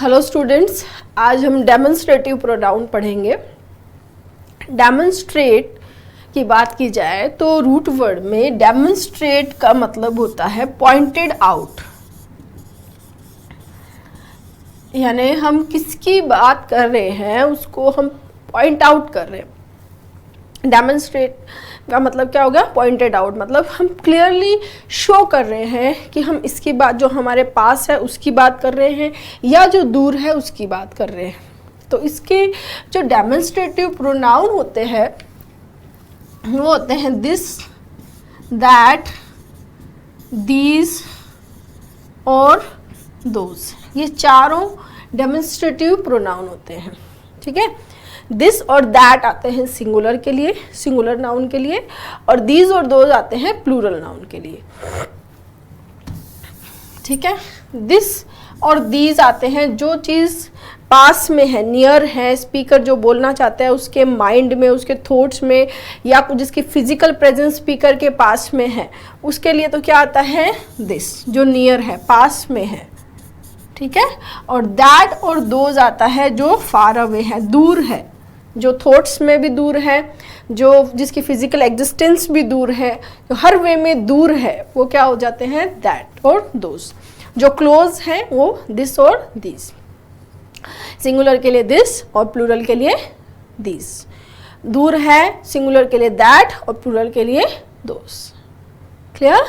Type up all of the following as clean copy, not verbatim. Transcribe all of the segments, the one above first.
Hello students, आज हम demonstrative pronoun पढ़ेंगे। डेमोन्स्ट्रेट की बात की जाए तो रूट वर्ड में डेमोन्स्ट्रेट का मतलब होता है पॉइंटेड आउट, यानी हम किसकी बात कर रहे हैं उसको हम पॉइंट आउट कर रहे हैं। डेमोन्स्ट्रेट का मतलब क्या होगा? पॉइंटेड आउट, मतलब हम क्लियरली शो कर रहे हैं कि हम इसकी बात, जो हमारे पास है उसकी बात कर रहे हैं या जो दूर है उसकी बात कर रहे हैं। तो इसके जो डेमोन्स्ट्रेटिव प्रोनाउन होते हैं वो होते हैं दिस, दैट, दीज और दोज। ये चारों डेमोन्स्ट्रेटिव प्रोनाउन होते हैं, ठीक है। दिस और दैट आते हैं सिंगुलर के लिए, सिंगुलर नाउन के लिए, और दीज और दोज आते हैं प्लूरल नाउन के लिए, ठीक है। दिस और दीज आते हैं जो चीज़ पास में है, नियर है, स्पीकर जो बोलना चाहता है उसके माइंड में, उसके थॉट्स में, या जिसकी फिजिकल प्रेजेंस स्पीकर के पास में है, उसके लिए तो क्या आता है? दिस, जो नियर है, पास में है, ठीक है। और दैट और दोज आता है जो फार अवे है, दूर है, जो थॉट्स में भी दूर है, जो जिसकी फिजिकल एग्जिस्टेंस भी दूर है, जो हर वे में दूर है, वो क्या हो जाते हैं? दैट और दोज। जो क्लोज है वो दिस और दीज। सिंगुलर के लिए दिस और प्लूरल के लिए दीज। दूर है सिंगुलर के लिए दैट और प्लूरल के लिए दोज। क्लियर?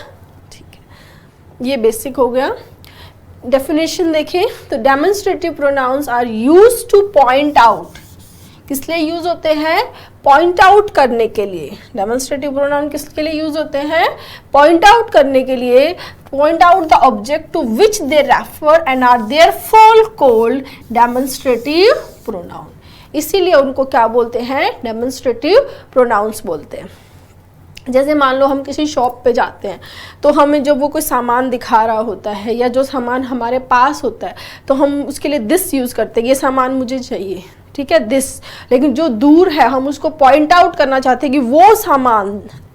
ठीक है, ये बेसिक हो गया। डेफिनेशन देखें तो demonstrative pronouns are used to point out. किस लिए यूज होते हैं? पॉइंट आउट करने के लिए। डेमोन्स्ट्रेटिव प्रोनाउन किसके लिए यूज होते हैं? पॉइंट आउट करने के लिए। Point out the object to which they refer and are therefore called demonstrative pronoun. इसीलिए उनको क्या बोलते हैं? डेमोन्स्ट्रेटिव प्रोनाउंस बोलते हैं। जैसे मान लो हम किसी शॉप पे जाते हैं तो हमें जब वो कोई सामान दिखा रहा होता है या जो सामान हमारे पास होता है तो हम उसके लिए दिस यूज़ करते हैं, ये सामान मुझे चाहिए, ठीक है, दिस। लेकिन जो दूर है हम उसको पॉइंट आउट करना चाहते हैं कि वो सामान,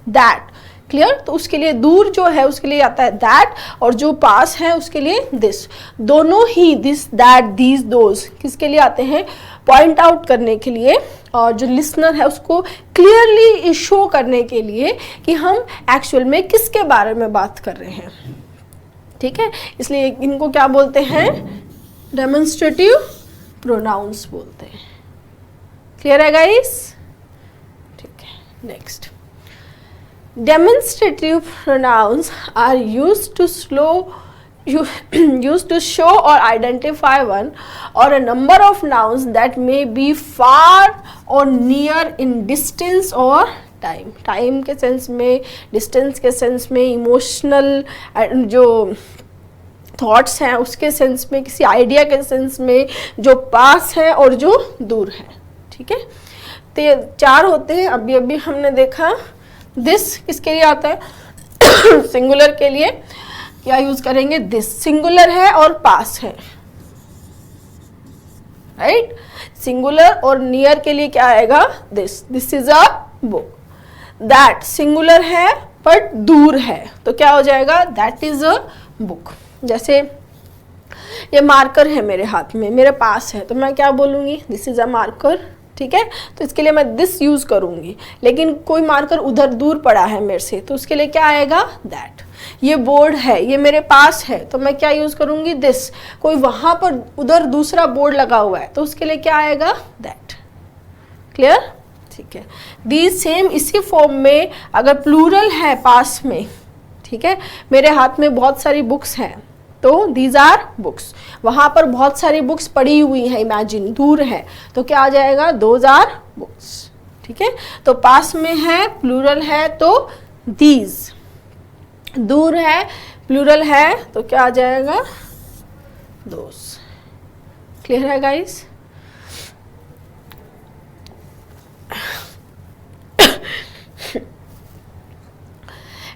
दैट। क्लियर? तो उसके लिए दूर जो है उसके लिए आता है दैट, और जो पास है उसके लिए दिस। दोनों ही दिस, दैट, दीज, दोज किसके लिए आते हैं? पॉइंट आउट करने के लिए, और जो लिसनर है उसको क्लियरली शो करने के लिए कि हम एक्चुअल में किसके बारे में बात कर रहे हैं, ठीक है। इसलिए इनको क्या बोलते हैं? डेमोन्स्ट्रेटिव प्रोनाउंस बोलते हैं। क्लियर है गाइस? ठीक है, next. Demonstrative pronouns are used to show or identify one or a number of nouns that may be far or near in distance or time. Time के सेंस में, distance के sense में, emotional जो thoughts हैं उसके sense में, किसी idea के सेंस में, जो पास है और जो दूर है, ठीक है। तो ये चार होते हैं। अभी हमने देखा दिस किसके लिए आता है? सिंगुलर के लिए क्या यूज करेंगे? दिस सिंगुलर है और पास है, राइट। सिंगुलर और नियर के लिए क्या आएगा? This, this is a book. That singular है बट दूर है तो क्या हो जाएगा? That is a book. जैसे ये मार्कर है मेरे हाथ में, मेरे पास है, तो मैं क्या बोलूँगी? दिस इज अ मार्कर, ठीक है। तो इसके लिए मैं दिस यूज करूंगी। लेकिन कोई मार्कर उधर दूर पड़ा है मेरे से तो उसके लिए क्या आएगा? दैट। ये बोर्ड है, ये मेरे पास है, तो मैं क्या यूज करूंगी? दिस। कोई वहां पर उधर दूसरा बोर्ड लगा हुआ है तो उसके लिए क्या आएगा? दैट। क्लियर? ठीक है। दीज सेम इसी फॉर्म में अगर प्लूरल है पास में, ठीक है, मेरे हाथ में बहुत सारी बुक्स हैं तो दीज आर बुक्स। वहां पर बहुत सारी बुक्स पड़ी हुई है, इमेजिन, दूर है, तो क्या आ जाएगा? दोज आर बुक्स, ठीक है। तो पास में है, प्लूरल है तो दीज। दूर है, प्लूरल है तो क्या आ जाएगा? दोज। क्लियर है गाइस?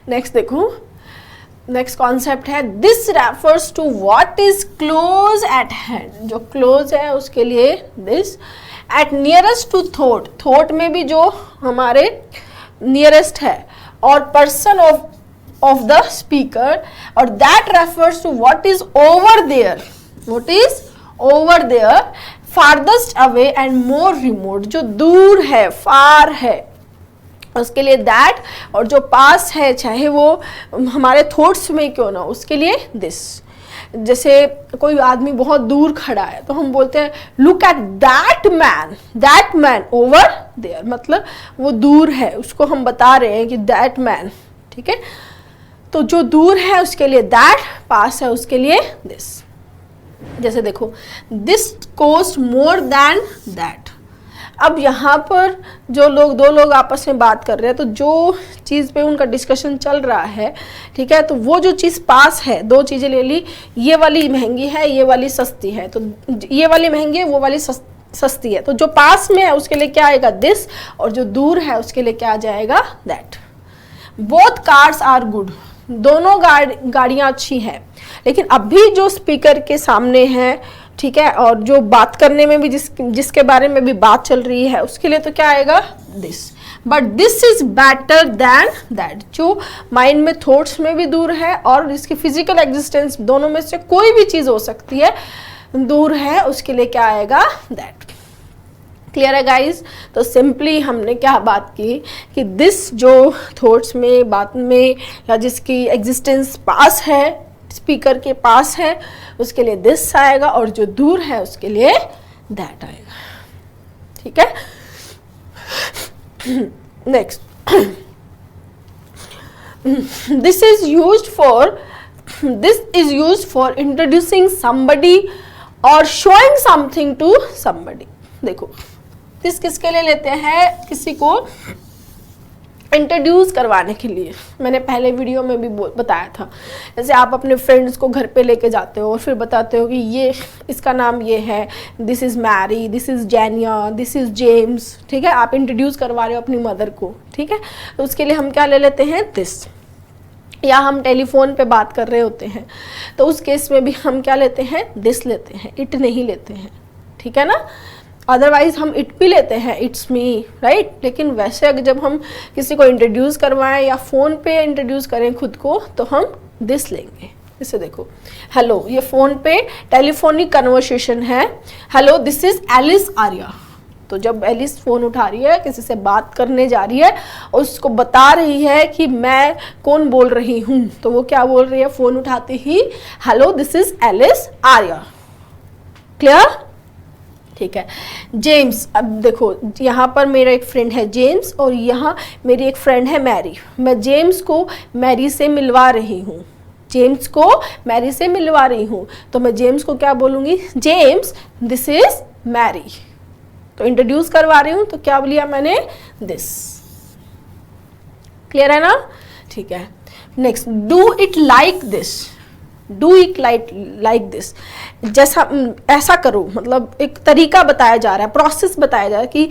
नेक्स्ट देखो, नेक्स्ट कॉन्सेप्ट है this refers to what is close at hand. जो क्लोज है उसके लिए this. At nearest to thought, thought में भी जो हमारे नियरेस्ट है, और पर्सन ऑफ द स्पीकर, और that refers to what is over there, what is over there, farthest away and more remote, जो दूर है, फार है, उसके लिए दैट, और जो पास है चाहे वो हमारे थॉट्स में क्यों ना, उसके लिए दिस। जैसे कोई आदमी बहुत दूर खड़ा है तो हम बोलते हैं look at that man over there, मतलब वो दूर है, उसको हम बता रहे हैं कि दैट मैन, ठीक है। तो जो दूर है उसके लिए दैट, पास है उसके लिए दिस। जैसे देखो this cost more than that. अब यहाँ पर जो लोग, दो लोग आपस में बात कर रहे हैं, तो जो चीज़ पे उनका डिस्कशन चल रहा है, ठीक है, तो वो जो चीज़ पास है, दो चीज़ें ले ली, ये वाली महंगी है, ये वाली सस्ती है, तो ये वाली महंगी है, वो वाली सस्ती है, तो जो पास में है उसके लिए क्या आएगा दिस, और जो दूर है उसके लिए क्या आ जाएगा that. Both cars are good, दोनों गाड़ियाँ अच्छी हैं, लेकिन अभी जो स्पीकर के सामने है, ठीक है, और जो बात करने में भी जिसके बारे में भी बात चल रही है उसके लिए तो क्या आएगा this. But this is better than that, जो माइंड में, थॉट्स में भी दूर है और इसकी फिजिकल एग्जिस्टेंस, दोनों में से कोई भी चीज हो सकती है, दूर है, उसके लिए क्या आएगा दैट। क्लियर है गाइज? तो सिंपली हमने क्या बात की कि दिस जो थॉट्स में, बात में, या जिसकी एग्जिस्टेंस पास है, स्पीकर के पास है, उसके लिए दिस आएगा, और जो दूर है उसके लिए दैट आएगा। ठीक है, next, this is used for introducing somebody और शोइंग समथिंग टू समबडी। देखो दिस किसके लिए लेते हैं, किसी को इंट्रोड्यूस करवाने के लिए। मैंने पहले वीडियो में भी बताया था, जैसे आप अपने फ्रेंड्स को घर पे लेके जाते हो और फिर बताते हो कि ये, इसका नाम ये है, this is Mary, this is Jenia, this is James, ठीक है, आप इंट्रोड्यूस करवा रहे हो अपनी मदर को, ठीक है, तो उसके लिए हम क्या ले लेते हैं दिस। या हम टेलीफोन पे बात कर रहे होते हैं तो उस केस में भी हम क्या लेते हैं दिस लेते हैं, इट नहीं लेते हैं, ठीक है ना। अदरवाइज हम इट भी लेते हैं, इट्स मी, राइट। लेकिन वैसे अगर जब हम किसी को इंट्रोड्यूस करवाएं या फ़ोन पे इंट्रोड्यूस करें खुद को तो हम दिस लेंगे। इसे देखो, हेलो, ये फ़ोन पे टेलीफोनिक कन्वर्सेशन है, hello this is Alice Arya. तो जब एलिस फ़ोन उठा रही है, किसी से बात करने जा रही है और उसको बता रही है कि मैं कौन बोल रही हूँ, तो वो क्या बोल रही है फ़ोन उठाते ही, hello this is Alice Arya. Clear? ठीक है। जेम्स, अब देखो यहाँ पर मेरा एक फ्रेंड है जेम्स और यहाँ मेरी एक फ्रेंड है मैरी। मैं जेम्स को मैरी से मिलवा रही हूँ, जेम्स को मैरी से मिलवा रही हूँ, तो मैं जेम्स को क्या बोलूँगी, जेम्स दिस इज मैरी। तो इंट्रोड्यूस करवा रही हूँ तो क्या लिया मैंने दिस। क्लियर है ना? ठीक है। Next, do it like this, do it like this, जैसा, ऐसा करो, मतलब एक तरीका बताया जा रहा है, प्रोसेस बताया जा रहा है कि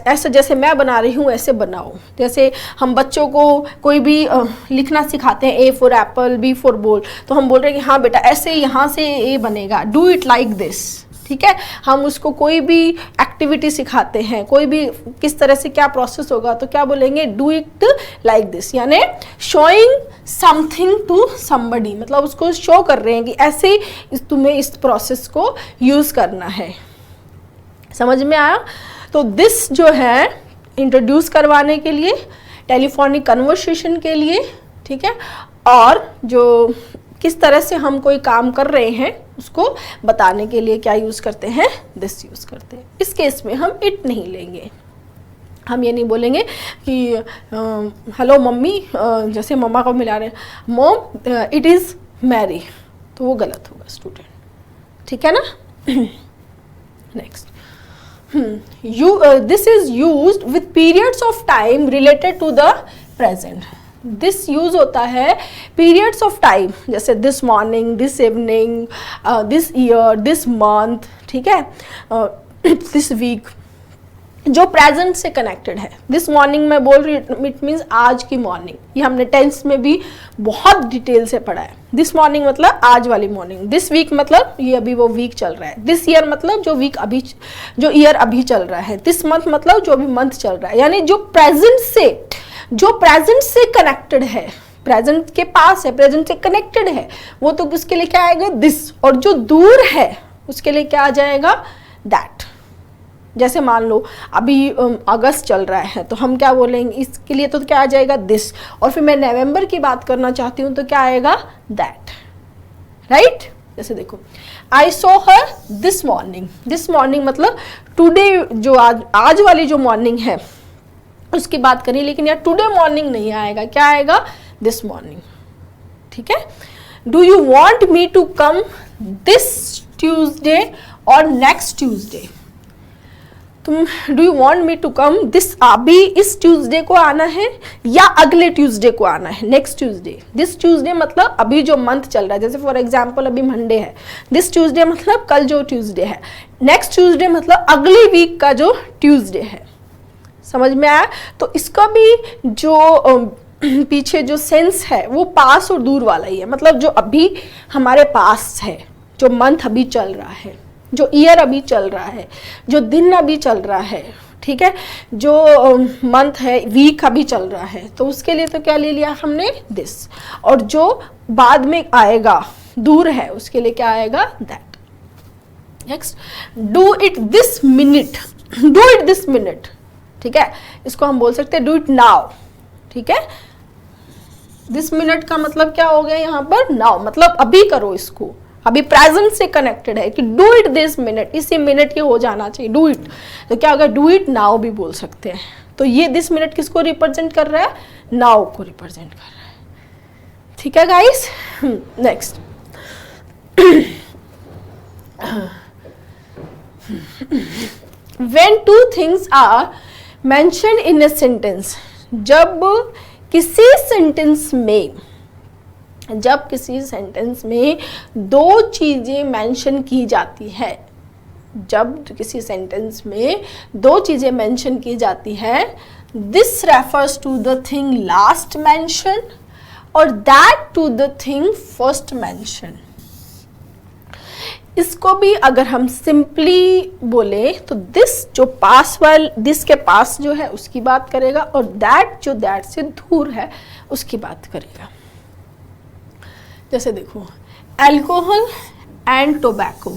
ऐसा जैसे मैं बना रही हूँ ऐसे बनाओ। जैसे हम बच्चों को कोई भी लिखना सिखाते हैं, A for apple, B for ball, तो हम बोल रहे हैं कि हाँ बेटा ऐसे यहाँ से ए बनेगा, डू इट लाइक दिस, ठीक है। हम उसको कोई भी एक्टिविटी सिखाते हैं, कोई भी किस तरह से क्या प्रोसेस होगा, तो क्या बोलेंगे, डू इट लाइक दिस, यानी शोइंग समथिंग टू समबडी, मतलब उसको शो कर रहे हैं कि ऐसे तुम्हें इस प्रोसेस को यूज करना है। समझ में आया? तो दिस जो है इंट्रोड्यूस करवाने के लिए, टेलीफोनिक कन्वर्सेशन के लिए, ठीक है, और जो किस तरह से हम कोई काम कर रहे हैं उसको बताने के लिए क्या यूज़ करते हैं, दिस यूज़ करते हैं। इस केस में हम इट नहीं लेंगे, हम ये नहीं बोलेंगे कि हेलो मम्मी, जैसे मम्मा को मिला रहे हैं, मॉम इट इज़ मैरी, तो वो गलत होगा स्टूडेंट, ठीक है ना। Next, this is used with periods of time related to the present. This use होता है पीरियड्स ऑफ टाइम, जैसे this morning, this evening, this year, this month, ठीक है, दिस वीक, जो प्रेजेंट से कनेक्टेड है। दिस मॉर्निंग मैं बोल रही हूँ, इट मीन्स आज की मॉर्निंग, ये हमने टेंस में भी बहुत डिटेल से पढ़ा है। दिस मॉर्निंग मतलब आज वाली मॉर्निंग, दिस वीक मतलब ये अभी वो वीक चल रहा है, दिस ईयर मतलब जो वीक अभी, जो ईयर अभी चल रहा है, दिस मंथ मतलब जो अभी मंथ चल रहा है, यानी जो प्रेजेंट से कनेक्टेड है, प्रेजेंट के पास है, प्रेजेंट से कनेक्टेड है, वो तो किसके लिए क्या आएगा, दिस। और जो दूर है उसके लिए क्या आ जाएगा, दैट। जैसे मान लो अभी अगस्त चल रहा है तो हम क्या बोलेंगे, इसके लिए तो क्या आ जाएगा, दिस। और फिर मैं नवंबर की बात करना चाहती हूँ तो क्या आएगा, दैट, राइट। जैसे देखो, I saw her this morning. This morning मतलब टुडे, जो आज वाली जो मॉर्निंग है उसकी बात करें, लेकिन यार टुडे मॉर्निंग नहीं आएगा, क्या आएगा, दिस मॉर्निंग। ठीक है। Do you want me to come this Tuesday और नेक्स्ट ट्यूजडे। तुम do you want me to come this, अभी इस ट्यूसडे को आना है या अगले ट्यूसडे को आना है, नेक्स्ट ट्यूसडे। दिस ट्यूसडे मतलब अभी जो मंथ चल रहा है, जैसे फॉर एग्जांपल अभी मंडे है, दिस ट्यूसडे मतलब कल जो ट्यूसडे है, नेक्स्ट ट्यूसडे मतलब अगली वीक का जो ट्यूसडे है। समझ में आया। तो इसका भी जो पीछे जो सेंस है वो पास और दूर वाला ही है, मतलब जो अभी हमारे पास है, जो मंथ अभी चल रहा है, जो ईयर अभी चल रहा है, जो दिन अभी चल रहा है, ठीक है, जो मंथ है, वीक अभी चल रहा है, तो उसके लिए तो क्या ले लिया हमने, दिस। और जो बाद में आएगा, दूर है, उसके लिए क्या आएगा, that. Next, do it this minute. Do it this minute, ठीक है, इसको हम बोल सकते हैं डू इट नाउ। ठीक है, दिस मिनट का मतलब क्या हो गया यहाँ पर, नाउ, मतलब अभी करो इसको, अभी प्रेजेंट से कनेक्टेड है कि डू इट दिस मिनट, इसी मिनट के हो जाना चाहिए, डू इट। तो क्या होगा, डू इट नाउ भी बोल सकते हैं। तो ये दिस मिनट किसको रिप्रेजेंट कर रहा है, नाउ को रिप्रेजेंट कर रहा है। ठीक है guys. Next, when two things are mentioned in a sentence. जब किसी सेंटेंस में दो चीजें मेंशन की जाती है, जब किसी सेंटेंस में दो चीजें मेंशन की जाती है, this refers to the thing last mention और that to the thing first mention. इसको भी अगर हम सिंपली बोले तो दिस जो पास वाल, दिस के पास जो है उसकी बात करेगा, और दैट जो दैट से दूर है उसकी बात करेगा। जैसे देखो, alcohol and tobacco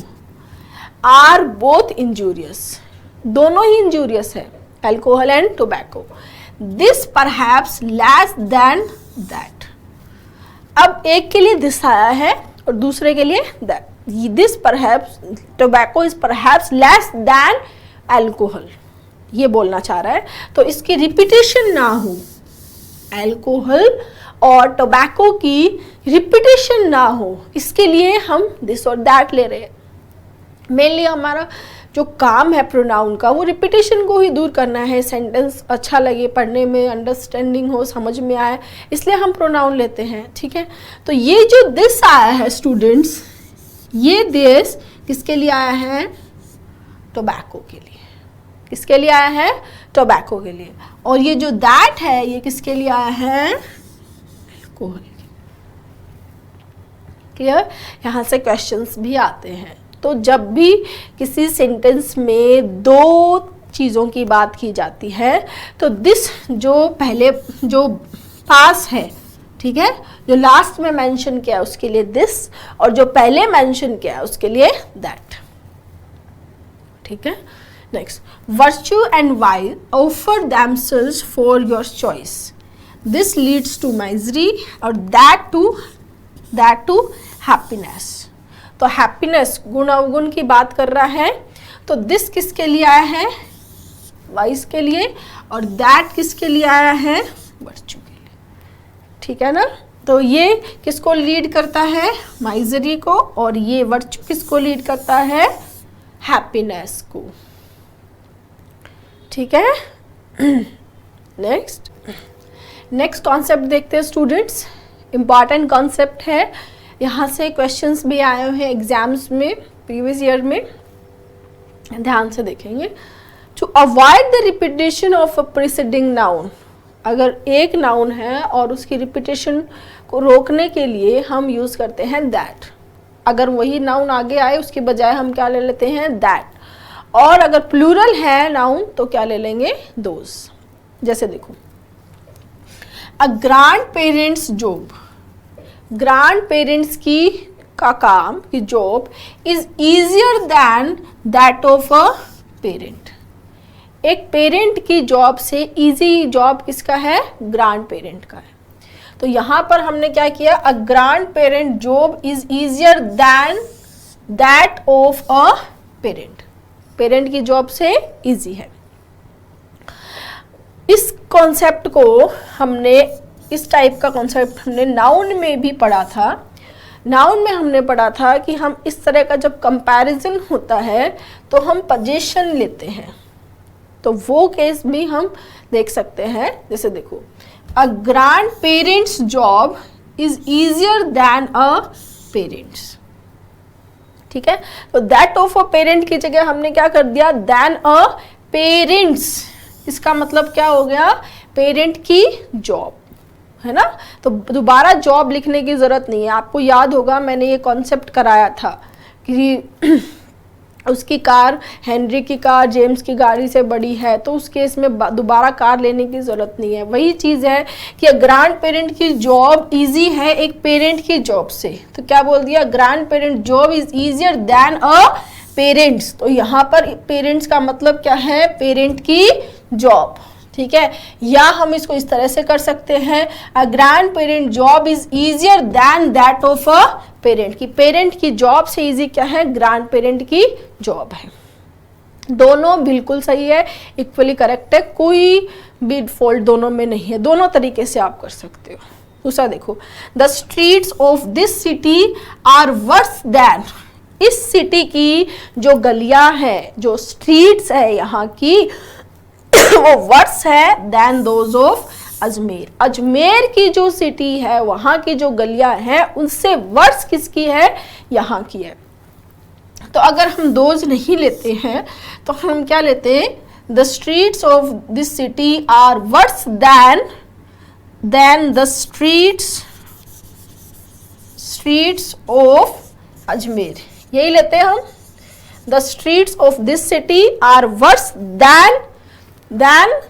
are both injurious. दोनों ही इंजूरियस है, alcohol and tobacco. This perhaps less than that. अब एक के लिए दिस आया है और दूसरे के लिए that. This perhaps, tobacco is perhaps less then alcohol, ये बोलना चाह रहा है। तो इसकी रिपीटेशन ना हो, अल्कोहल और टोबैको की रिपीटेशन ना हो, इसके लिए हम दिस और दैट ले रहे हैं। मेनली हमारा जो काम है प्रोनाउन का, वो रिपीटेशन को ही दूर करना है, सेंटेंस अच्छा लगे पढ़ने में, अंडरस्टैंडिंग हो, समझ में आए, इसलिए हम प्रोनाउन लेते हैं। ठीक है, तो ये जो दिस आया है स्टूडेंट्स, ये दिस किसके लिए आया है, टोबैको के लिए। किसके लिए आया है, टोबैको के लिए। और ये जो दैट है ये किसके लिए आया है, अल्कोहल। क्लियर। यहाँ से क्वेश्चंस भी आते हैं। तो जब भी किसी सेंटेंस में दो चीज़ों की बात की जाती है तो दिस जो पहले जो पास है, ठीक है, जो लास्ट में मेंशन किया उसके लिए दिस, और जो पहले मेंशन किया उसके लिए दैट। ठीक है। Next, virtue and vile offer themselves for your choice. This leads to misery और दैट टू हैप्पीनेस। तो हैप्पीनेस, गुण अवगुण की बात कर रहा है, तो दिस किसके लिए आया है, वाइस के लिए, और दैट किसके लिए आया है, वर्च्यू के लिए। ठीक है ना। तो ये किसको लीड करता है, माइजरी को, और ये वर्च्यू किसको लीड करता है, हैप्पीनेस को। ठीक है। नेक्स्ट कॉन्सेप्ट देखते हैं स्टूडेंट्स, इंपॉर्टेंट कॉन्सेप्ट है, यहाँ से क्वेश्चंस भी आए हैं एग्जाम्स में, प्रीवियस ईयर में, ध्यान से देखेंगे। To avoid the repetition of a preceding noun. अगर एक नाउन है और उसकी रिपीटेशन को रोकने के लिए हम यूज करते हैं दैट। अगर वही नाउन आगे आए उसके बजाय हम क्या ले लेते हैं, दैट। और अगर प्लूरल है नाउन तो क्या ले लेंगे, दोज। जैसे देखो, a grandparents job. Grandparents की का काम की job is easier than that of a parent. एक पेरेंट की जॉब से इजी जॉब किसका है? ग्रैंड पेरेंट का है। तो यहां पर हमने क्या किया? A grandparent job is easier than that of a parent. Parent की जॉब से इजी है। इस कॉन्सेप्ट को हमने, इस टाइप का कॉन्सेप्ट हमने नाउन में भी पढ़ा था। नाउन में हमने पढ़ा था कि हम इस तरह का जब कंपैरिजन होता है तो हम पोजीशन लेते हैं, तो वो केस भी हम देख सकते हैं। जैसे देखो, a grandparents job is easier then a parents, ठीक है। तो दैट ऑफ अ पेरेंट की जगह हमने क्या कर दिया? Then a parents. इसका मतलब क्या हो गया? पेरेंट की जॉब, है ना। तो दोबारा जॉब लिखने की जरूरत नहीं है। आपको याद होगा मैंने ये कॉन्सेप्ट कराया था कि उसकी कार, हेनरी की कार जेम्स की गाड़ी से बड़ी है, तो उस केस में दोबारा कार लेने की जरूरत नहीं है। वही चीज़ है कि ग्रैंड पेरेंट की जॉब इजी है एक पेरेंट की जॉब से, तो क्या बोल दिया? Grand parent job is easier then a parents. तो यहाँ पर पेरेंट्स का मतलब क्या है? पेरेंट की जॉब, ठीक है। या हम इसको इस तरह से कर सकते हैं, अ grandparent job is easier then that of a parent. की पेरेंट की जॉब से इजी क्या है? ग्रैंड पेरेंट की जॉब है। दोनों बिल्कुल सही है, इक्वली करेक्ट है, कोई भी फॉल्ट दोनों में नहीं है। दोनों तरीके से आप कर सकते हो। दूसरा देखो, the streets of this city are worse than. इस सिटी की जो गलियां हैं, जो स्ट्रीट्स है यहाँ की, वो वर्स है then those of Ajmer. Ajmer की जो सिटी है, वहां की जो गलियां हैं, उनसे वर्स किसकी है? यहाँ की है। तो अगर हम दोज नहीं लेते हैं तो हम क्या लेते हैं? The streets of this city are worse than the streets of Ajmer. यही लेते हैं हम। The streets of this city are worse than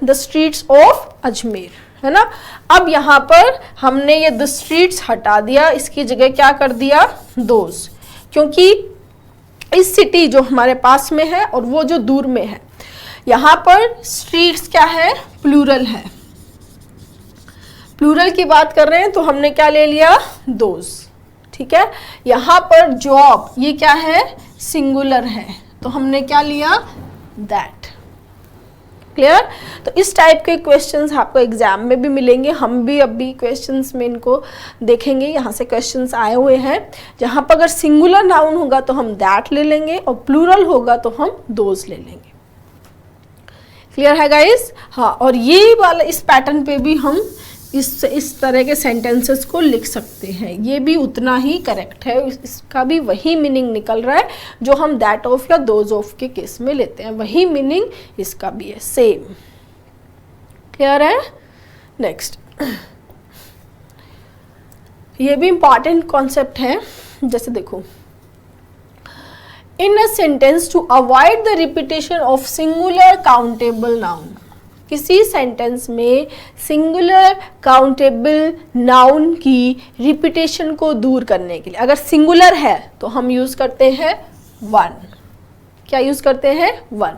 the streets of Ajmer, है ना। अब यहाँ पर हमने ये द स्ट्रीट्स हटा दिया, इसकी जगह क्या कर दिया? दोज, क्योंकि इस सिटी जो हमारे पास में है और वो जो दूर में है, यहाँ पर स्ट्रीट्स क्या है? प्लूरल है। प्लूरल की बात कर रहे हैं तो हमने क्या ले लिया? दोज, ठीक है। यहाँ पर जॉब, ये क्या है? सिंगुलर है, तो हमने क्या लिया? दैट। क्लियर? तो इस टाइप के क्वेश्चंस आपको एग्जाम में भी मिलेंगे। हम भी अभी क्वेश्चंस में इनको देखेंगे। यहाँ से क्वेश्चंस आए हुए हैं, जहाँ पर अगर सिंगुलर नाउन होगा तो हम दैट ले लेंगे और प्लूरल होगा तो हम दोज ले लेंगे। क्लियर है गाइस? हाँ, और ये वाला इस पैटर्न पे भी हम इस तरह के सेंटेंसेस को लिख सकते हैं। ये भी उतना ही करेक्ट है, इसका भी वही मीनिंग निकल रहा है जो हम दैट ऑफ या दोज ऑफ के केस में लेते हैं, वही मीनिंग इसका भी है, सेम। क्लियर है? नेक्स्ट, ये भी इंपॉर्टेंट कॉन्सेप्ट है। जैसे देखो, in a sentence to avoid the repetition of singular countable noun. किसी सेंटेंस में सिंगुलर काउंटेबल नाउन की रिपीटेशन को दूर करने के लिए, अगर सिंगुलर है तो हम यूज करते हैं वन। क्या यूज करते हैं? वन।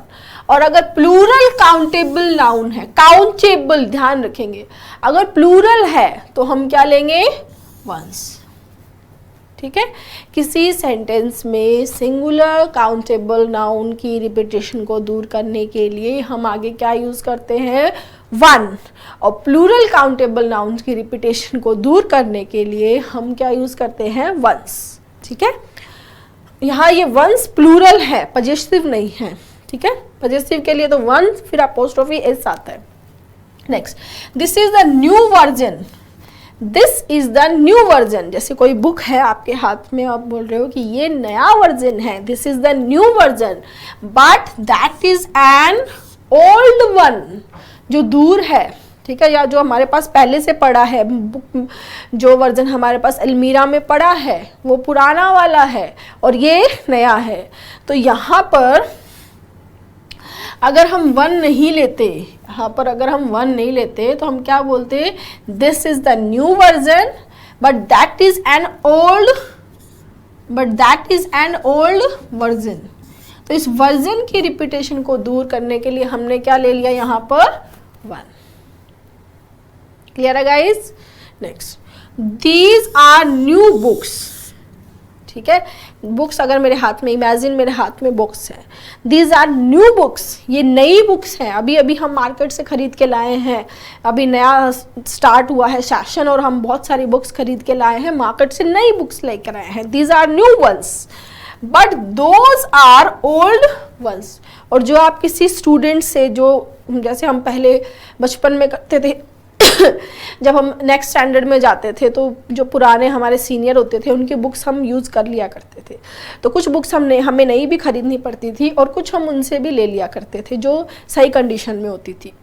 और अगर प्लूरल काउंटेबल नाउन है, काउंटेबल ध्यान रखेंगे, अगर प्लूरल है तो हम क्या लेंगे? वंस। ठीक है। किसी सेंटेंस में सिंगुलर काउंटेबल नाउन की रिपीटेशन को दूर करने के लिए हम आगे क्या यूज करते हैं? वन। और प्लूरल काउंटेबल नाउन की रिपीटेशन को दूर करने के लिए हम क्या यूज करते हैं? वंस। ठीक है। यहाँ ये वंस प्लूरल है, पजेसिव नहीं है। ठीक है। पजेसिव के लिए तो वंस फिर अपोस्ट्रोफी एस आता है। Next, this is the new version. This is the new version. जैसे कोई बुक है आपके हाथ में, आप बोल रहे हो कि ये नया वर्जन है, this is the new version, but that is an old one. जो दूर है, ठीक है, या जो हमारे पास पहले से पड़ा है, बुक जो वर्जन हमारे पास अलमीरा में पड़ा है वो पुराना वाला है और ये नया है। तो यहाँ पर अगर हम वन नहीं लेते, यहाँ पर अगर हम वन नहीं लेते तो हम क्या बोलते? This is the new version but that is an but that is an old version. तो इस वर्जन की रिपीटेशन को दूर करने के लिए हमने क्या ले लिया यहाँ पर, 1। क्लियर है guys? Next, these are new books. ठीक है, बुक्स अगर मेरे हाथ में, इमेजिन मेरे हाथ में बुक्स है, दीज आर न्यू बुक्स, ये नई बुक्स हैं, अभी अभी हम मार्केट से खरीद के लाए हैं, अभी नया स्टार्ट हुआ है सेशन और हम बहुत सारी बुक्स खरीद के लाए हैं, मार्केट से नई बुक्स लेकर आए हैं, these are new ones, but those are old ones. और जो आप किसी स्टूडेंट से, जो जैसे हम पहले बचपन में करते थे जब हम नेक्स्ट स्टैंडर्ड में जाते थे तो जो पुराने हमारे सीनियर होते थे उनकी बुक्स हम यूज़ कर लिया करते थे, तो कुछ बुक्स हमें नई भी खरीदनी पड़ती थी और कुछ हम उनसे भी ले लिया करते थे जो सही कंडीशन में होती थी।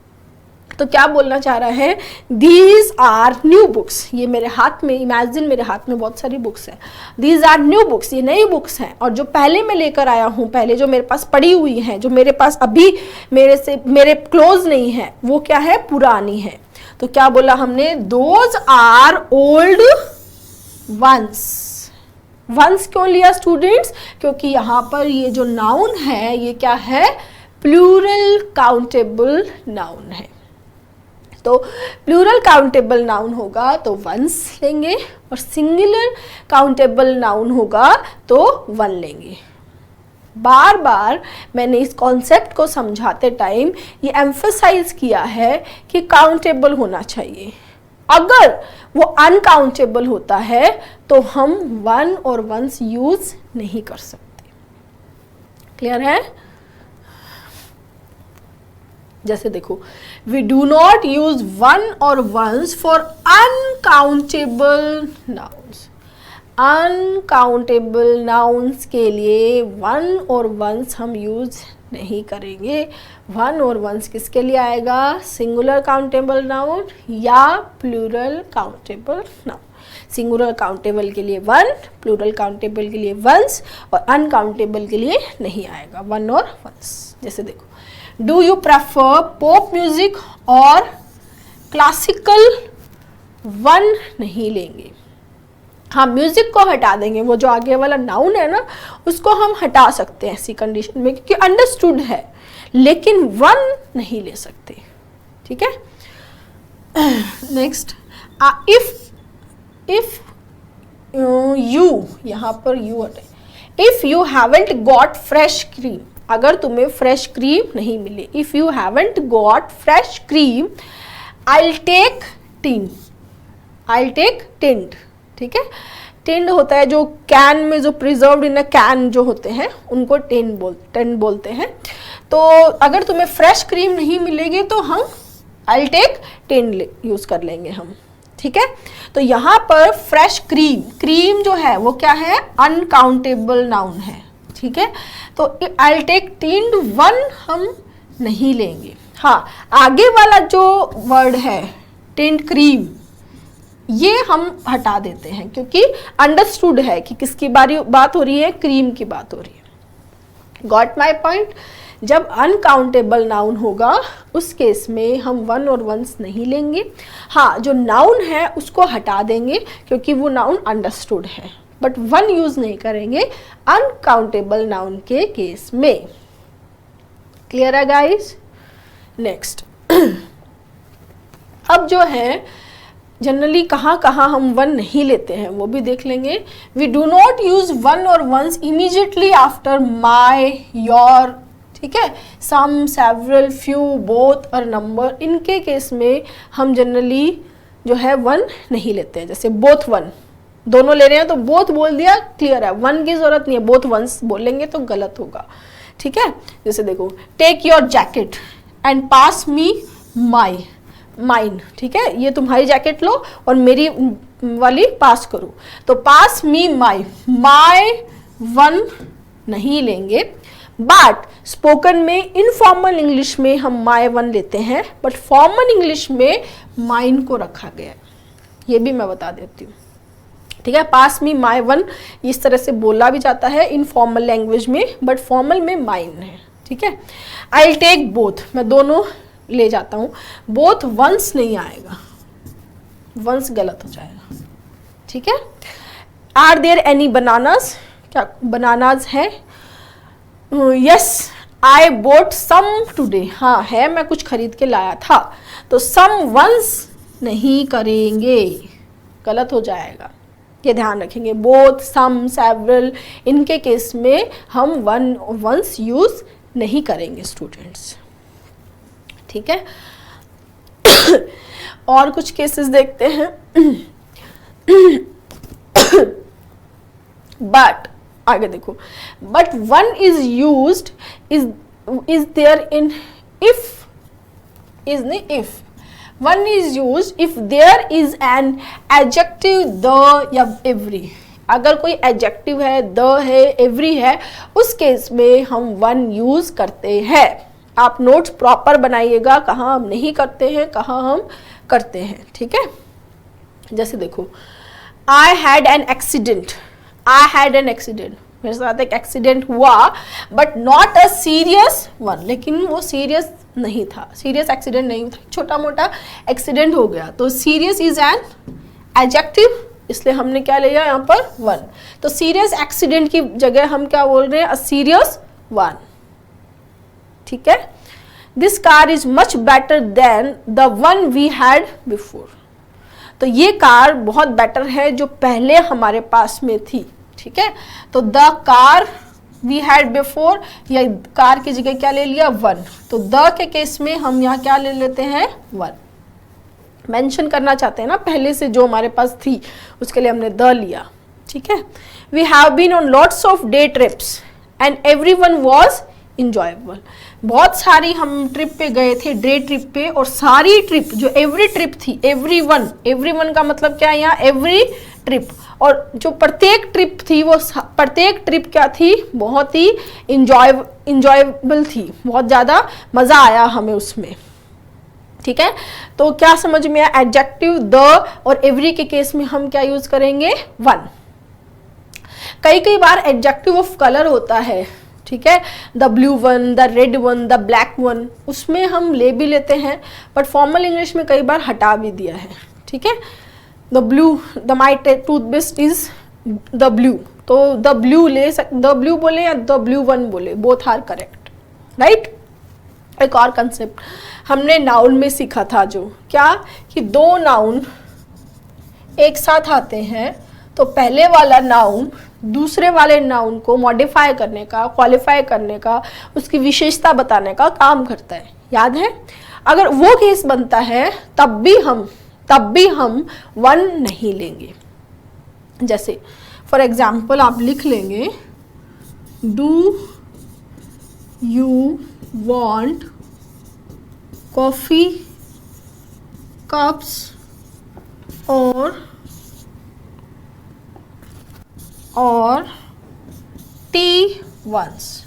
तो क्या बोलना चाह रहा है, दीज आर न्यू बुक्स, ये मेरे हाथ में, इमेजिन मेरे हाथ में बहुत सारी बुक्स हैं, दीज आर न्यू बुक्स, ये नई बुक्स हैं, और जो पहले मैं लेकर आया हूँ, पहले जो मेरे पास पड़ी हुई हैं, जो मेरे पास अभी मेरे क्लोज नहीं है, वो क्या है, पुरानी है। तो क्या बोला हमने, those are old ones. Ones क्यों लिया स्टूडेंट्स, क्योंकि यहाँ पर ये जो नाउन है ये क्या है, प्लूरल काउंटेबल नाउन है। तो प्लूरल काउंटेबल नाउन होगा तो वंस लेंगे, और सिंगुलर काउंटेबल नाउन होगा तो 1 लेंगे। बार बार मैंने इस कॉन्सेप्ट को समझाते टाइम ये एम्फसाइज किया है कि काउंटेबल होना चाहिए। अगर वो अनकाउंटेबल होता है तो हम 1 और वंस यूज नहीं कर सकते। क्लियर है? जैसे देखो, वी डू नॉट यूज 1 और ones for uncountable nouns. Uncountable nouns के लिए 1 और वंस हम यूज नहीं करेंगे। 1 और वंस किसके लिए आएगा, सिंगुलर काउंटेबल नाउन या plural countable noun. Singular countable के लिए 1, प्लूरल काउंटेबल के लिए वंस, और अनकाउंटेबल के लिए नहीं आएगा 1 और वंस। जैसे देखो, do you prefer pop music और क्लासिकल, 1 नहीं लेंगे। हाँ, म्यूजिक को हटा देंगे, वो जो आगे वाला नाउन है ना उसको हम हटा सकते हैं ऐसी कंडीशन में, क्योंकि अंडरस्टूड है, लेकिन 1 नहीं ले सकते। ठीक है? नेक्स्ट, इफ यू, यहाँ पर यू हटे, if you haven't got fresh cream, अगर तुम्हें फ्रेश क्रीम नहीं मिले, if you haven't got fresh cream, I take tin, I take tinned. ठीक है? टिंड होता है जो कैन में, जो प्रिजर्व्ड इन अ कैन जो होते हैं उनको टिन बोलते हैं। तो अगर तुम्हें फ्रेश क्रीम नहीं मिलेगी तो हम आई टेक टिन यूज कर लेंगे हम। ठीक है? तो यहाँ पर फ्रेश क्रीम, क्रीम जो है वो क्या है, अनकाउंटेबल नाउन है। ठीक है? तो आई टेक टिंड 1 हम नहीं लेंगे। हाँ, आगे वाला जो वर्ड है टिंड क्रीम, ये हम हटा देते हैं क्योंकि अंडरस्टूड है कि किसकी बात हो रही है, क्रीम की बात हो रही है। Got my point? जब अनकाउंटेबल नाउन होगा उस केस में हम 1 और वंस नहीं लेंगे। हाँ, जो नाउन है उसको हटा देंगे क्योंकि वो नाउन अंडरस्टूड है, बट 1 यूज नहीं करेंगे अनकाउंटेबल नाउन के केस में। क्लियर है गाइस? नेक्स्ट, अब जो है जनरली कहाँ कहाँ हम 1 नहीं लेते हैं वो भी देख लेंगे। वी डू नॉट यूज 1 और ones immediately after my, your, ठीक है, सम, सेवरल, फ्यू, बोथ और नंबर, इनके केस में हम जनरली जो है 1 नहीं लेते हैं। जैसे बोथ 1, दोनों ले रहे हैं तो बोथ बोल दिया, क्लियर है, 1 की जरूरत नहीं है, बोथ वंस बोलेंगे तो गलत होगा। ठीक है? जैसे देखो, take your jacket and pass me my, mine. ठीक है? ये तुम्हारी जैकेट लो और मेरी वाली पास करो, तो पास मी माई, माई 1 नहीं लेंगे। बट स्पोकन में, इनफॉर्मल इंग्लिश में हम माई 1 लेते हैं, बट फॉर्मल इंग्लिश में माइन को रखा गया है, ये भी मैं बता देती हूँ। ठीक है? पास मी माई 1 इस तरह से बोला भी जाता है इनफॉर्मल लैंग्वेज में, बट फॉर्मल में माइन है। ठीक है? आई टेक बोथ, मैं दोनों ले जाता हूँ, बोथ वंस नहीं आएगा, वंस गलत हो जाएगा। ठीक है? आर देयर एनी बनानास, क्या बनानाज है? Yes I bought some today, हाँ है, मैं कुछ खरीद के लाया था। तो सम वंस नहीं करेंगे, गलत हो जाएगा, ये ध्यान रखेंगे। बोथ, सम, सेवरल, इनके केस में हम वंस यूज नहीं करेंगे स्टूडेंट्स, ठीक है। और कुछ केसेस देखते हैं। बट आगे देखो, but one is used is there in if, is नहीं if, one is used if there is an adjective the या एवरी। अगर कोई एडजेक्टिव है, द है, एवरी है, उस केस में हम वन यूज करते हैं। आप नोट्स प्रॉपर बनाइएगा, कहाँ हम नहीं करते हैं, कहाँ हम करते हैं, ठीक है। जैसे देखो, I had an accident, I had an accident, मेरे साथ एक एक्सीडेंट हुआ, but not a serious one, लेकिन वो सीरियस नहीं था, सीरियस एक्सीडेंट नहीं था, छोटा मोटा एक्सीडेंट हो गया। तो सीरियस इज एन एडजेक्टिव, इसलिए हमने क्या लिया यहाँ पर? वन। तो सीरियस एक्सीडेंट की जगह हम क्या बोल रहे हैं? अ सीरियस वन, ठीक है। This car is much better than the one we had before. तो ये कार बहुत बेटर है जो पहले हमारे पास में थी, ठीक है। तो the car we had before, या कार की जगह क्या ले लिया? वन। तो द के केस में हम यहाँ क्या ले लेते हैं? वन। मेंशन करना चाहते हैं ना पहले से जो हमारे पास थी, उसके लिए हमने द लिया, ठीक है। We have been on lots of day trips and everyone was enjoyable. बहुत सारी हम ट्रिप पे गए थे, डे ट्रिप पे, और सारी ट्रिप जो एवरी ट्रिप थी, एवरीवन का मतलब क्या है यहाँ? Every trip. और जो प्रत्येक ट्रिप थी वो प्रत्येक ट्रिप क्या थी? बहुत ही इंजॉयबल थी, बहुत ज़्यादा मज़ा आया हमें उसमें, ठीक है। तो क्या समझ में आया? एडजेक्टिव द और एवरी के केस में हम क्या यूज करेंगे? वन। कई बार एडजेक्टिव ऑफ कलर होता है, ठीक है, the blue one, the red one, the black one, उसमें हम ले भी लेते हैं, बट फॉर्मल इंग्लिश में कई बार हटा भी दिया है, ठीक है। The blue, the my toothpaste is the blue, तो द ब्लू ले द ब्लू बोले या द ब्लू वन बोले, बोथ आर करेक्ट, राइट। एक और कंसेप्ट हमने नाउन में सीखा था, जो क्या कि दो नाउन एक साथ आते हैं तो पहले वाला नाउन दूसरे वाले नाउन को मॉडिफाई करने का, क्वालिफाई करने का, उसकी विशेषता बताने का काम करता है, याद है। अगर वो केस बनता है तब भी हम वन नहीं लेंगे। जैसे फॉर एग्जाम्पल आप लिख लेंगे, do you want coffee cups और tea ones.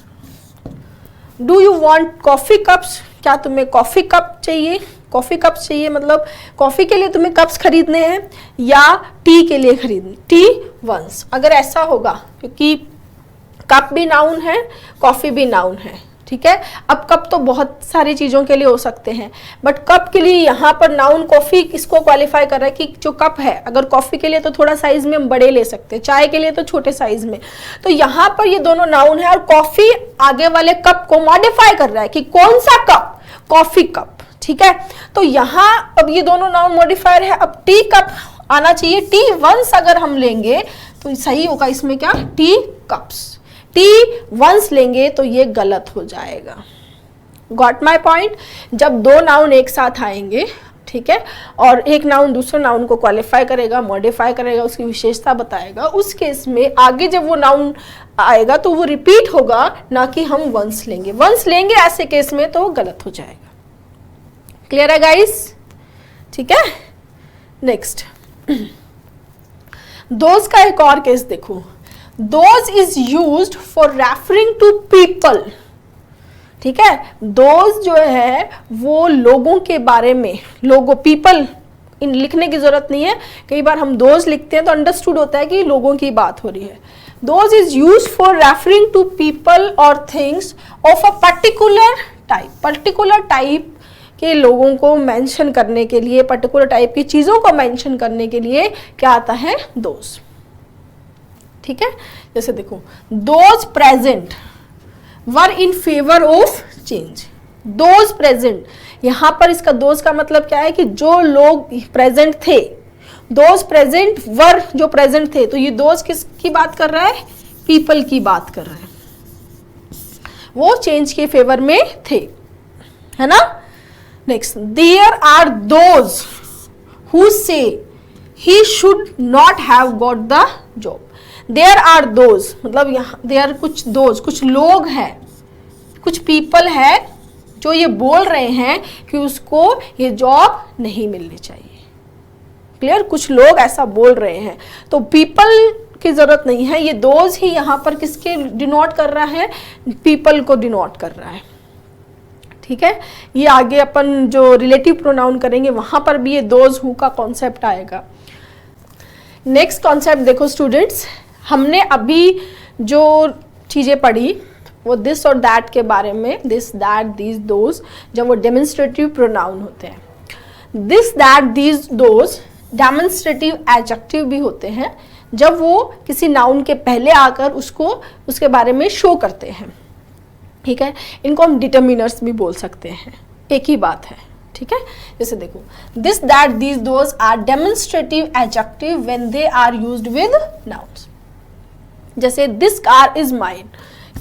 Do you want coffee cups, क्या तुम्हें कॉफी कप चाहिए? कॉफी कप्स चाहिए मतलब कॉफी के लिए तुम्हें कप्स खरीदने हैं या टी के लिए खरीदने? Tea ones. अगर ऐसा होगा, क्योंकि कप भी नाउन है, कॉफी भी नाउन है, ठीक है। अब कप तो बहुत सारी चीज़ों के लिए हो सकते हैं, बट कप के लिए यहाँ पर नाउन कॉफ़ी इसको क्वालिफाई कर रहा है कि जो कप है, अगर कॉफ़ी के लिए तो थोड़ा साइज में हम बड़े ले सकते हैं, चाय के लिए तो छोटे साइज में। तो यहाँ पर ये दोनों नाउन है और कॉफ़ी आगे वाले कप को मॉडिफाई कर रहा है कि कौन सा कप? कॉफ़ी कप, ठीक है। तो यहाँ अब ये दोनों नाउन मॉडिफायर है, अब टी कप आना चाहिए। टी वंस अगर हम लेंगे तो सही होगा, इसमें क्या? T cups. टी वंस लेंगे तो ये गलत हो जाएगा। Got my point? जब दो नाउन एक साथ आएंगे, ठीक है, और एक नाउन दूसरे नाउन को क्वालिफाई करेगा, मॉडिफाई करेगा, उसकी विशेषता बताएगा, उस केस में आगे जब वो नाउन आएगा तो वो रिपीट होगा, ना कि हम वंस लेंगे। वंस लेंगे ऐसे केस में तो गलत हो जाएगा। क्लियर है गाइस? ठीक है। नेक्स्ट, दोज का एक और केस देखो। Those is used for referring to people, ठीक है। दोज जो है वो लोगों के बारे में, लोगों, पीपल इन लिखने की जरूरत नहीं है। कई बार हम दोज लिखते हैं तो अंडरस्टूड होता है कि लोगों की बात हो रही है। Those is used for referring to people और things of a particular type. Particular type के लोगों को मेंशन करने के लिए, पर्टिकुलर टाइप की चीज़ों को मेंशन करने के लिए क्या आता है? दोज, ठीक है, जैसे देखो those present were in favour of change. Those present, यहां पर इसका दोज का मतलब क्या है कि जो लोग प्रेजेंट थे, दोज प्रेजेंट वर, जो प्रेजेंट थे, तो ये दोज किसकी बात कर रहा है? पीपल की बात कर रहा है, वो चेंज के फेवर में थे, है ना। Next, there are those who say he should not have got the job. There are those मतलब यहाँ देयर कुछ दोज, कुछ लोग हैं, कुछ पीपल है जो ये बोल रहे हैं कि उसको ये जॉब नहीं मिलनी चाहिए। क्लियर, कुछ लोग ऐसा बोल रहे हैं, तो पीपल की जरूरत नहीं है, ये दोज ही यहाँ पर किसके डिनोट कर रहा है? पीपल को डिनोट कर रहा है, ठीक है। ये आगे अपन जो रिलेटिव प्रोनाउन करेंगे वहां पर भी ये दोज हु का कॉन्सेप्ट आएगा। नेक्स्ट कॉन्सेप्ट देखो स्टूडेंट्स, हमने अभी जो चीजें पढ़ी वो दिस और दैट के बारे में, दिस दैट दीज दोज, जब वो डेमोन्स्ट्रेटिव प्रोनाउन होते हैं। This that these those demonstrative adjective भी होते हैं, जब वो किसी नाउन के पहले आकर उसको उसके बारे में शो करते हैं, ठीक है। इनको हम डिटर्मिनर्स भी बोल सकते हैं, एक ही बात है, ठीक है। जैसे देखो this that these those are demonstrative adjective when they are used with nouns. जैसे दिस कार इज माइन,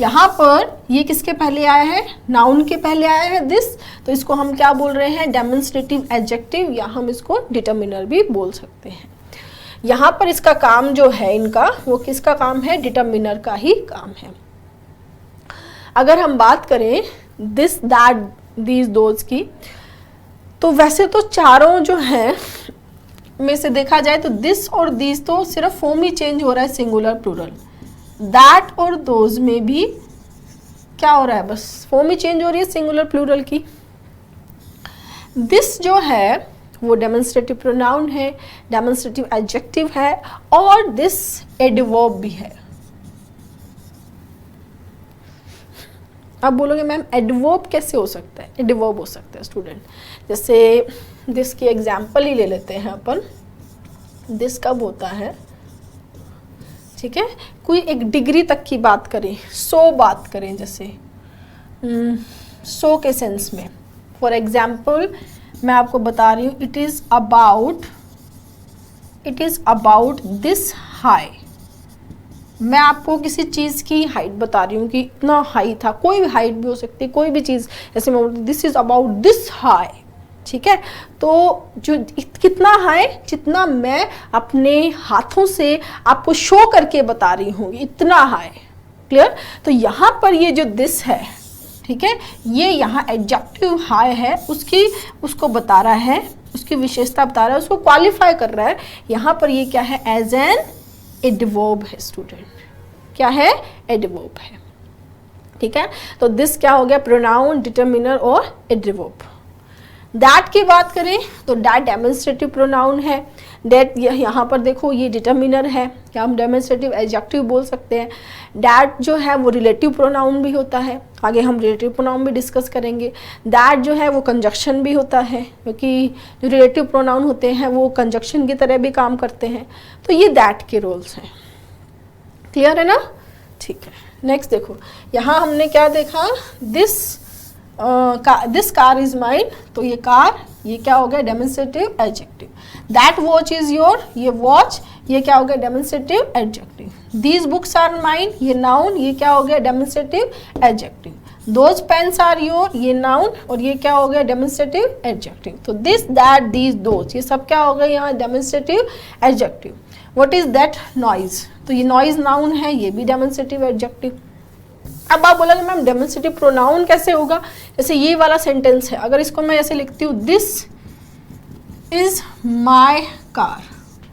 यहाँ पर ये किसके पहले आया है? नाउन के पहले आया है दिस, तो इसको हम क्या बोल रहे हैं? डेमोन्स्ट्रेटिव एडजेक्टिव, या हम इसको डिटर्मिनर भी बोल सकते हैं। यहाँ पर इसका काम जो है इनका, वो किसका काम है? डिटर्मिनर का ही काम है। अगर हम बात करें दिस दैट दीज दोज की, तो वैसे तो चारों जो हैं में से देखा जाए तो दिस और दीज तो सिर्फ फॉर्म ही चेंज हो रहा है, सिंगुलर प्लूरल। दैट और दोज में भी क्या हो रहा है? बस फॉर्म ही चेंज हो रही है सिंगुलर प्लूरल की। दिस जो है वो डेमोन्स्ट्रेटिव प्रोनाउन है, डेमोन्स्ट्रेटिव एडजेक्टिव है, और दिस एडवर्ब भी है। आप बोलोगे मैम एडवर्ब कैसे हो सकता है? एडवर्ब हो सकता है स्टूडेंट, जैसे दिस की एग्जाम्पल ही ले लेते हैं अपन। दिस कब होता है? ठीक है, कोई एक डिग्री तक की बात करें, सो बात करें, जैसे सो के सेंस में। फॉर एग्जाम्पल मैं आपको बता रही हूँ, it is about this high. मैं आपको किसी चीज़ की हाइट बता रही हूँ कि इतना हाई था, कोई भी हाइट भी हो सकती है, कोई भी चीज़। जैसे मैं बोलती this is about this high, ठीक है। तो जो कितना हाई, जितना मैं अपने हाथों से आपको शो करके बता रही हूँ, इतना हाई। क्लियर? तो यहाँ पर ये जो दिस है, ठीक है, ये यहाँ एडजेक्टिव हाई है, उसको बता रहा है, उसकी विशेषता बता रहा है, उसको क्वालिफाई कर रहा है। यहाँ पर ये क्या है? एज एन एडवर्ब है स्टूडेंट। क्या है? एडवर्ब है, ठीक है। तो दिस क्या हो गया? प्रोनाउन, डिटर्मिनर और एडवर्ब। दैट की बात करें तो दैट डेमोन्स्ट्रेटिव प्रोनाउन है। दैट यहाँ पर देखो ये डिटर्मिनर है, या हम डेमोन्स्ट्रेटिव एडजेक्टिव बोल सकते हैं। दैट जो है वो रिलेटिव प्रोनाउन भी होता है, आगे हम रिलेटिव प्रोनाउन भी डिस्कस करेंगे। दैट जो है वो कंजक्शन भी होता है, क्योंकि जो रिलेटिव प्रोनाउन होते हैं वो कंजक्शन की तरह भी काम करते हैं। तो ये दैट के रोल्स हैं। क्लियर है ना? ठीक है। नेक्स्ट देखो, यहाँ हमने क्या देखा? दिस कार इज माइन, तो ये कार, ये क्या हो गया? Demonstrative adjective. That watch is your, ये वॉच, ये क्या हो गया? Demonstrative adjective. These books are mine, ये नाउन, ये क्या हो गया? Demonstrative adjective. Those pens are your, ये नाउन, और ये क्या हो गया? Demonstrative adjective. तो दिस दैट दीज दोज, ये सब क्या हो गया यहाँ? Demonstrative adjective. What is that? Noise, तो ये नॉइज नाउन है, ये भी डेमोन्स्ट्रेटिव एडजेक्टिव। अब आप बोलोगे मैम डेमोन्स्ट्रेटिव प्रोनाउन कैसे होगा? जैसे ये वाला सेंटेंस है, अगर इसको मैं ऐसे लिखती हूँ, दिस इज माई कार,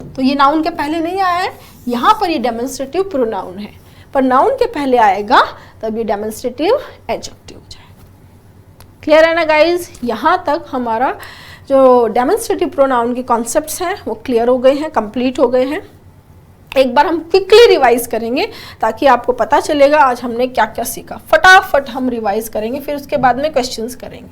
तो ये नाउन के पहले नहीं आया है, यहाँ पर ये डेमोन्स्ट्रेटिव प्रोनाउन है, पर नाउन के पहले आएगा तब ये डेमोन्स्ट्रेटिव एडजेक्टिव हो जाएगा। क्लियर है ना गाइज? यहाँ तक हमारा जो डेमोन्स्ट्रेटिव प्रोनाउन के कॉन्सेप्ट्स हैं वो क्लियर हो गए हैं, कंप्लीट हो गए हैं। एक बार हम क्विकली रिवाइज करेंगे ताकि आपको पता चलेगा आज हमने क्या क्या सीखा। फटाफट हम रिवाइज करेंगे, फिर उसके बाद में क्वेश्चंस करेंगे।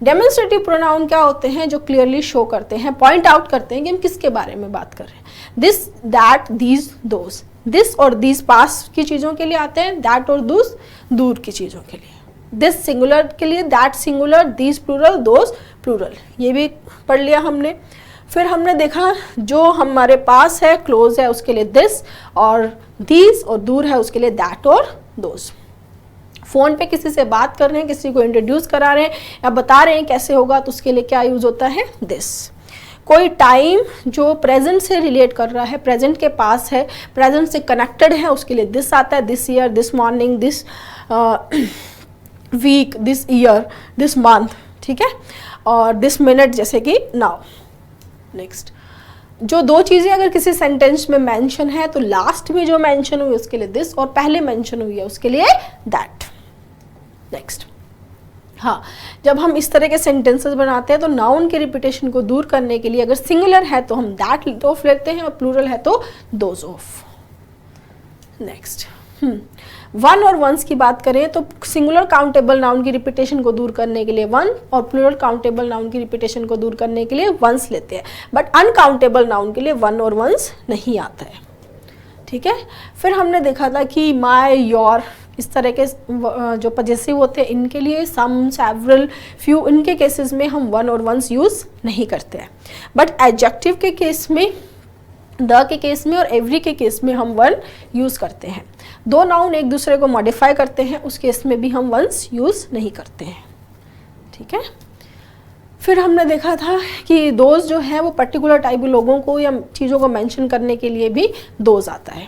डेमोन्स्ट्रेटिव प्रोनाउन क्या होते हैं? जो क्लियरली शो करते हैं, पॉइंट आउट करते हैं कि हम किसके बारे में बात कर रहे हैं। This, that, these, those. This और दीज पास की चीज़ों के लिए आते हैं, दैट और दूस दूर की चीज़ों के लिए, दिस सिंगुलर के लिए that singular, these plural, those plural, ये भी पढ़ लिया हमने। फिर हमने देखा जो हमारे पास है क्लोज है उसके लिए दिस और दीज, और दूर है उसके लिए दैट और दोज। फ़ोन पे किसी से बात कर रहे हैं, किसी को इंट्रोड्यूस करा रहे हैं या बता रहे हैं कैसे होगा, तो उसके लिए क्या यूज़ होता है, दिस। कोई टाइम जो प्रेजेंट से रिलेट कर रहा है, प्रेजेंट के पास है, प्रेजेंट से कनेक्टेड है, उसके लिए दिस आता है, this year, this morning, this week, this year, this month, ठीक है, और दिस मिनट जैसे कि नाउ। नेक्स्ट, जो दो चीज़ें अगर किसी सेंटेंस में मेंशन है तो लास्ट में जो मेंशन हुई उसके लिए दिस और पहले मेंशन हुई है उसके लिए दैट। नेक्स्ट, हाँ, जब हम इस तरह के सेंटेंसेस बनाते हैं तो नाउन के रिपीटेशन को दूर करने के लिए अगर सिंगुलर है तो हम दैट ऑफ लेते हैं और प्लूरल है तो दोज ऑफ। नेक्स्ट, वन और वंस की बात करें तो सिंगुलर काउंटेबल नाउन की रिपीटेशन को दूर करने के लिए वन और प्लूरल काउंटेबल नाउन की रिपीटेशन को दूर करने के लिए वंस लेते हैं, बट अनकाउंटेबल नाउन के लिए वन और वंस नहीं आता है, ठीक है। फिर हमने देखा था कि माय, योर, इस तरह के जो पजेसिव होते हैं इनके लिए सम, सेवरल, फ्यू, इनके केसेस में हम वन और वंस यूज़ नहीं करते हैं, बट एडजेक्टिव के केस में, द के केस में और एवरी के केस में हम वन यूज़ करते हैं। दो नाउन एक दूसरे को मॉडिफाई करते हैं उस केस में भी हम वंस यूज़ नहीं करते हैं, ठीक है। फिर हमने देखा था कि दोज जो है वो पर्टिकुलर टाइप के लोगों को या चीज़ों को मेंशन करने के लिए भी दोज आता है।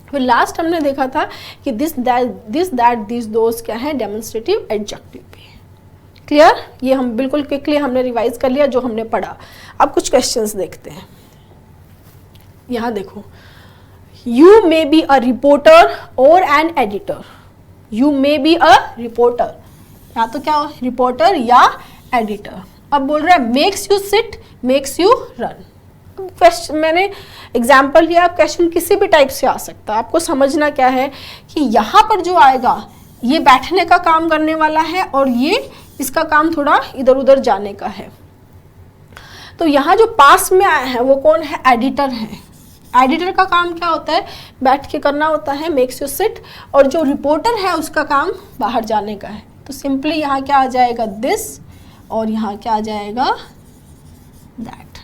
फिर लास्ट हमने देखा था कि दिस दैट दिस दोज क्या है, डेमोन्स्ट्रेटिव एडजेक्टिव भी। क्लियर, ये हम बिल्कुल क्विकली हमने रिवाइज कर लिया जो हमने पढ़ा। अब कुछ क्वेश्चंस देखते हैं। यहाँ देखो, you may be a reporter और an editor. You may be a reporter, या तो क्या रिपोर्टर या एडिटर। अब बोल रहा है makes you seat, makes you run. Question मैंने एग्जाम्पल लिया, क्वेश्चन किसी भी टाइप से आ सकता है। आपको समझना क्या है कि यहाँ पर जो आएगा ये बैठने का काम करने वाला है और ये इसका काम थोड़ा इधर उधर जाने का है। तो यहाँ जो पास में आया है वो कौन है, एडिटर है। एडिटर का काम क्या होता है, बैठ के करना होता है, मेक्स यू सिट, और जो रिपोर्टर है उसका काम बाहर जाने का है। तो सिंपली यहाँ क्या आ जाएगा, दिस, और यहाँ क्या आ जाएगा, that,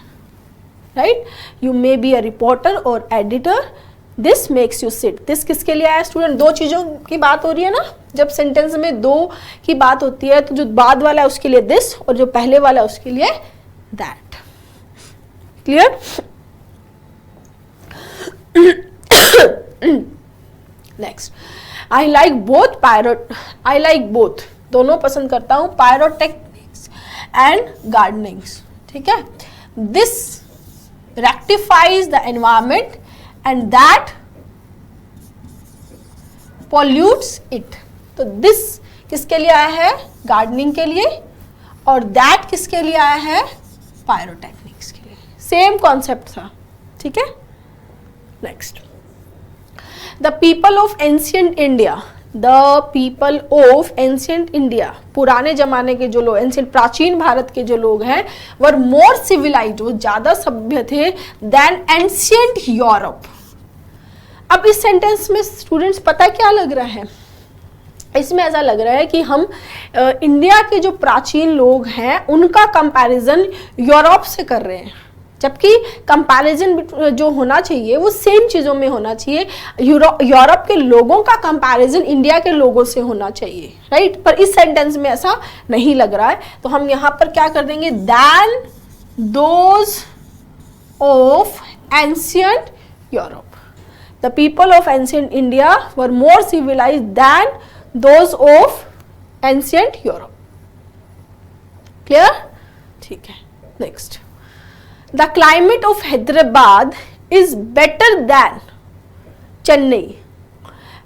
right. You may be a reporter और editor, this makes you sit. This किसके लिए आया स्टूडेंट, दो चीज़ों की बात हो रही है ना। जब सेंटेंस में दो की बात होती है तो जो बाद वाला है उसके लिए दिस और जो पहले वाला है उसके लिए that. Clear. Next, I like both, दोनों पसंद करता हूँ, पायरोटेक्निक्स एंड गार्डनिंग्स, ठीक है। This rectifies the environment and that pollutes it. तो दिस किसके लिए आया है, गार्डनिंग के लिए, और दैट किसके लिए आया है, पायरोटेक्निक्स के लिए। सेम कॉन्सेप्ट था, ठीक है। Next, the people of ancient India, the people of ancient India, पुराने जमाने के जो लोग, एंशियंट प्राचीन भारत के जो लोग हैं, वर मोर सिविलाइज्ड, वो ज्यादा सभ्य थे देन एंशियंट यूरोप। अब इस सेंटेंस में स्टूडेंट्स पता क्या लग रहा है, इसमें ऐसा लग रहा है कि हम इंडिया के जो प्राचीन लोग हैं उनका कंपैरिजन यूरोप से कर रहे हैं, जबकि कंपैरिजन जो होना चाहिए वो सेम चीज़ों में होना चाहिए। यूरोप के लोगों का कंपैरिजन इंडिया के लोगों से होना चाहिए, राइट। पर इस सेंटेंस में ऐसा नहीं लग रहा है, तो हम यहाँ पर क्या कर देंगे, than those of ancient Europe. The people of ancient India were more civilised than those of ancient Europe. Clear, ठीक है। Next, the climate of Hyderabad is better than Chennai.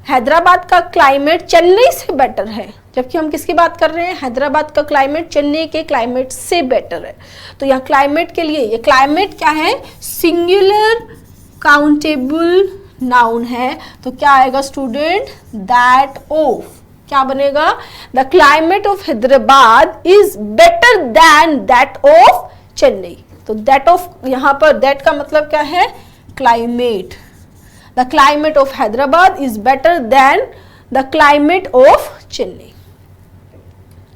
Hyderabad का क्लाइमेट चेन्नई से बेटर है, जबकि हम किसकी बात कर रहे हैं, हैदराबाद का क्लाइमेट चेन्नई के क्लाइमेट से बेटर है। तो यहाँ क्लाइमेट के लिए, ये क्लाइमेट क्या है, सिंगुलर काउंटेबल नाउन है, तो क्या आएगा स्टूडेंट, दैट ऑफ। क्या बनेगा, the climate of Hyderabad is better then that of Chennai. तो दैट ऑफ, यहाँ पर दैट का मतलब क्या है, climate. The climate of Hyderabad is better than the climate of Chennai,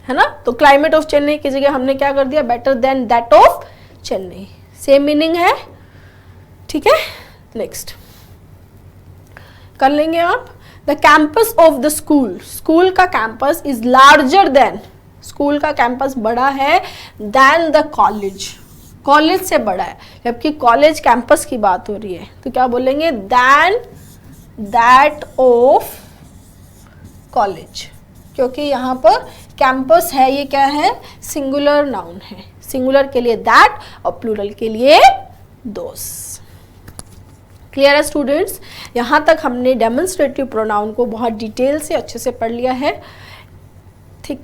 है ना। तो क्लाइमेट ऑफ चेन्नई की जगह हमने क्या कर दिया, better than that of Chennai, same meaning है, ठीक है। नेक्स्ट कर लेंगे आप, the campus of the school, school का campus is larger than, school का कैंपस बड़ा है देन द कॉलेज, कॉलेज से बड़ा है, जबकि कॉलेज कैंपस की बात हो रही है तो क्या बोलेंगे, देन दैट ऑफ कॉलेज, क्योंकि यहाँ पर कैंपस है, ये क्या है, सिंगुलर नाउन है, सिंगुलर के लिए दैट और प्लूरल के लिए दोस। क्लियर है स्टूडेंट्स, यहाँ तक हमने डेमोन्स्ट्रेटिव प्रोनाउन को बहुत डिटेल से अच्छे से पढ़ लिया है, ठीक।